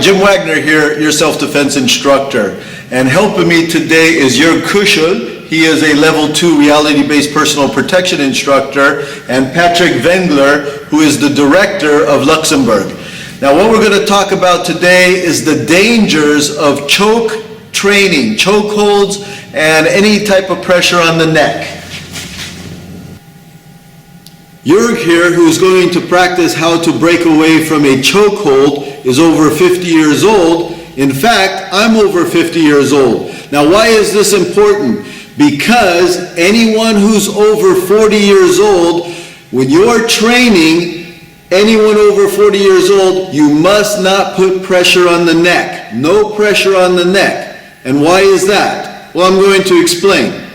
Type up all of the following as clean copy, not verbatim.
Jim Wagner here, your self-defense instructor. And helping me today is Jörg Kuschel. He is a level 2 reality-based personal protection instructor, and Patrick Wagner, who is the director of Luxembourg. Now what we're going to talk about today is the dangers of choke training, choke holds, and any type of pressure on the neck. Jörg here, who is going to practice how to break away from a chokehold, is over 50 years old. In fact, I'm over 50 years old. Now, why is this important? Because anyone who's over 40 years old, when you're training anyone over 40 years old, you must not put pressure on the neck. No pressure on the neck. And why is that? Well, I'm going to explain.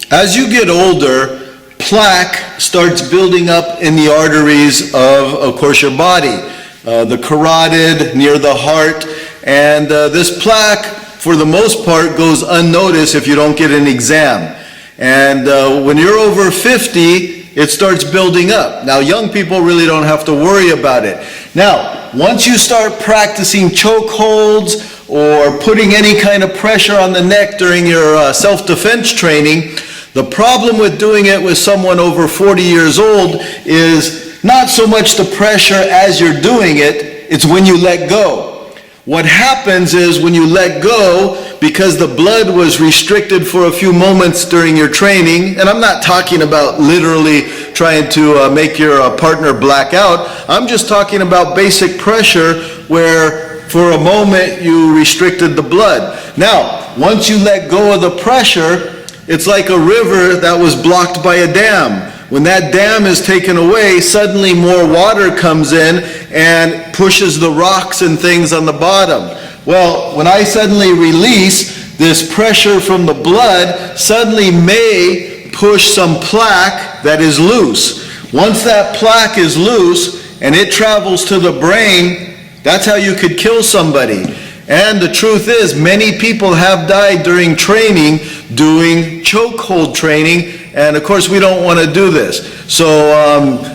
As you get older, plaque starts building up in the arteries of course, your body. The carotid, near the heart, and this plaque, for the most part, goes unnoticed if you don't get an exam. And when you're over 50, it starts building up. Now, young people really don't have to worry about it. Now, once you start practicing choke holds or putting any kind of pressure on the neck during your self-defense training, the problem with doing it with someone over 40 years old is not so much the pressure as you're doing it, it's when you let go. What happens is when you let go, because the blood was restricted for a few moments during your training, and I'm not talking about literally trying to make your partner black out, I'm just talking about basic pressure where for a moment you restricted the blood. Now, once you let go of the pressure, it's like a river that was blocked by a dam. When that dam is taken away, suddenly more water comes in and pushes the rocks and things on the bottom. Well, when I suddenly release, this pressure from the blood suddenly may push some plaque that is loose. Once that plaque is loose and it travels to the brain, that's how you could kill somebody. And the truth is, many people have died during training, doing chokehold training, and of course we don't want to do this. So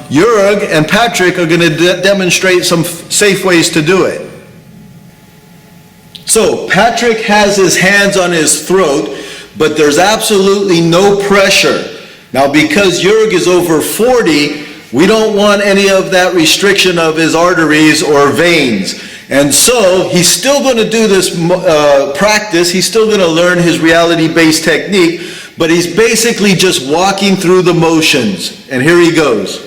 Jörg and Patrick are going to demonstrate some safe ways to do it. So Patrick has his hands on his throat, but there's absolutely no pressure. Now because Jörg is over 40, we don't want any of that restriction of his arteries or veins. And so he's still going to do this practice, he's still going to learn his reality-based technique, but he's basically just walking through the motions. And here he goes.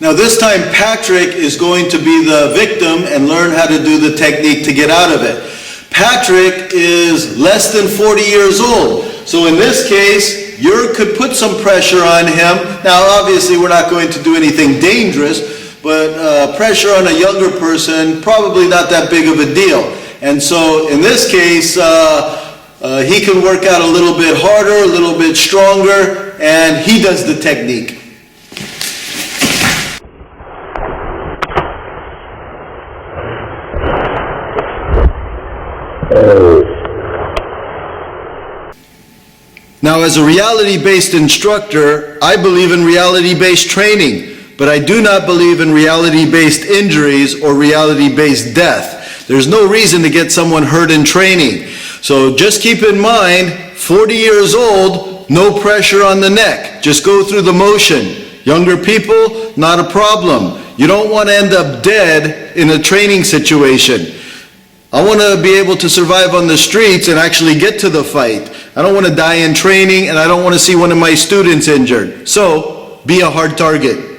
Now this time Patrick is going to be the victim and learn how to do the technique to get out of it. Patrick is less than 40 years old. So in this case, Jörg could put some pressure on him. Now obviously we're not going to do anything dangerous, but pressure on a younger person, probably not that big of a deal. And so in this case, he can work out a little bit harder, a little bit stronger, and he does the technique. Now, as a reality-based instructor, I believe in reality-based training, but I do not believe in reality-based injuries or reality-based death. There's no reason to get someone hurt in training. So just keep in mind, 40 years old, no pressure on the neck. Just go through the motion. Younger people, not a problem. You don't want to end up dead in a training situation. I want to be able to survive on the streets and actually get to the fight. I don't want to die in training, and I don't want to see one of my students injured. So, be a hard target.